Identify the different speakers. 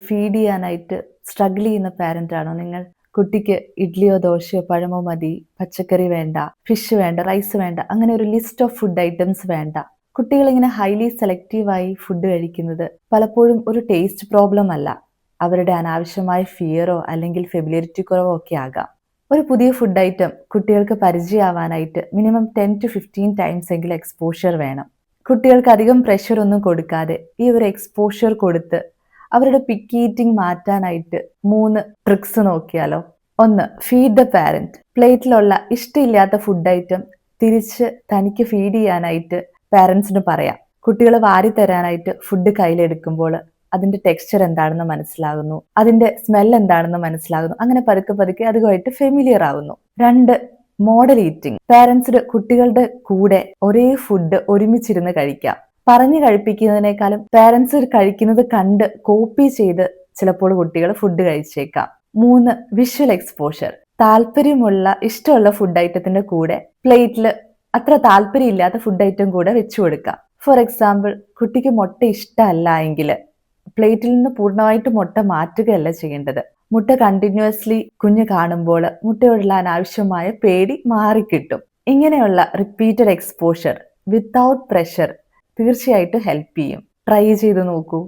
Speaker 1: Feed ചെയ്യാനായിട്ട് struggle ചെയ്യുന്ന parent ആണോ നിങ്ങൾ? കുട്ടിക്ക് ഇഡ്ഡലിയോ ദോശയോ പഴമോ മതി, പച്ചക്കറി വേണ്ട, ഫിഷ് വേണ്ട, റൈസ് വേണ്ട, അങ്ങനെ ഒരു ലിസ്റ്റ് ഓഫ് ഫുഡ് ഐറ്റംസ് വേണ്ട. കുട്ടികൾ ഇങ്ങനെ ഹൈലി സെലക്റ്റീവായി ഫുഡ് കഴിക്കുന്നത് പലപ്പോഴും ഒരു ടേസ്റ്റ് പ്രോബ്ലം അല്ല, അവരുടെ അനാവശ്യമായ ഫിയറോ അല്ലെങ്കിൽ ഫെമിലിയറിറ്റി കുറവോ ഒക്കെ ആകാം. ഒരു പുതിയ ഫുഡ് ഐറ്റം കുട്ടികൾക്ക് പരിചയമാവാനായിട്ട് മിനിമം 10 to 15 ടൈംസ് എങ്കിലും എക്സ്പോഷർ വേണം. കുട്ടികൾക്ക് അധികം പ്രഷർ ഒന്നും കൊടുക്കാതെ ഈ ഒരു എക്സ്പോഷർ കൊടുത്ത് അവരുടെ പിക്കി ഈറ്റിംഗ് മാറ്റാനായിട്ട് 3 ട്രിക്സ് നോക്കിയാലോ? 1. Feed the parent. പ്ലേറ്റിലുള്ള ഇഷ്ടമില്ലാത്ത ഫുഡ് ഐറ്റം തിരിച്ച് തനിക്ക് ഫീഡ് ചെയ്യാനായിട്ട് പാരന്റ്സിന് പറയാം. കുട്ടികൾ വാരി തരാനായിട്ട് ഫുഡ് കയ്യിലെടുക്കുമ്പോൾ അതിന്റെ ടെക്സ്ചർ എന്താണെന്ന് മനസ്സിലാകുന്നു, അതിന്റെ സ്മെൽ എന്താണെന്ന് മനസ്സിലാകുന്നു. അങ്ങനെ പതുക്കെ പതുക്കെ അതുമായിട്ട് ഫെമിലിയർ ആവുന്നു. 2. Model eating. പാരന്റ്സിന് കുട്ടികളുടെ കൂടെ ഒരേ ഫുഡ് ഒരുമിച്ചിരുന്ന് കഴിക്കാം. പറഞ്ഞു കഴിപ്പിക്കുന്നതിനേക്കാളും പാരന്റ്സ് കഴിക്കുന്നത് കണ്ട് കോപ്പി ചെയ്ത് ചിലപ്പോൾ കുട്ടികൾ ഫുഡ് കഴിച്ചേക്കാം. 3. Visual exposure. താല്പര്യമുള്ള ഇഷ്ടമുള്ള ഫുഡ് ഐറ്റത്തിന്റെ കൂടെ പ്ലേറ്റിൽ അത്ര താല്പര്യമില്ലാത്ത ഫുഡ് ഐറ്റം കൂടെ വെച്ചു കൊടുക്കാം. ഫോർ എക്സാമ്പിൾ, കുട്ടിക്ക് മുട്ട ഇഷ്ടമല്ല എങ്കിൽ പ്ലേറ്റിൽ നിന്ന് പൂർണ്ണമായിട്ട് മുട്ട മാറ്റുകയല്ല ചെയ്യേണ്ടത്. മുട്ട കണ്ടിന്യൂസ്ലി കുഞ്ഞ് കാണുമ്പോൾ മുട്ടയോടുള്ള അനാവശ്യമായ പേടി മാറിക്കിട്ടും. ഇങ്ങനെയുള്ള റിപ്പീറ്റഡ് എക്സ്പോഷർ വിത്തൗട്ട് പ്രഷർ തീർച്ചയായിട്ടും ഹെൽപ്പ് ചെയ്യും. ട്രൈ ചെയ്ത് നോക്കൂ.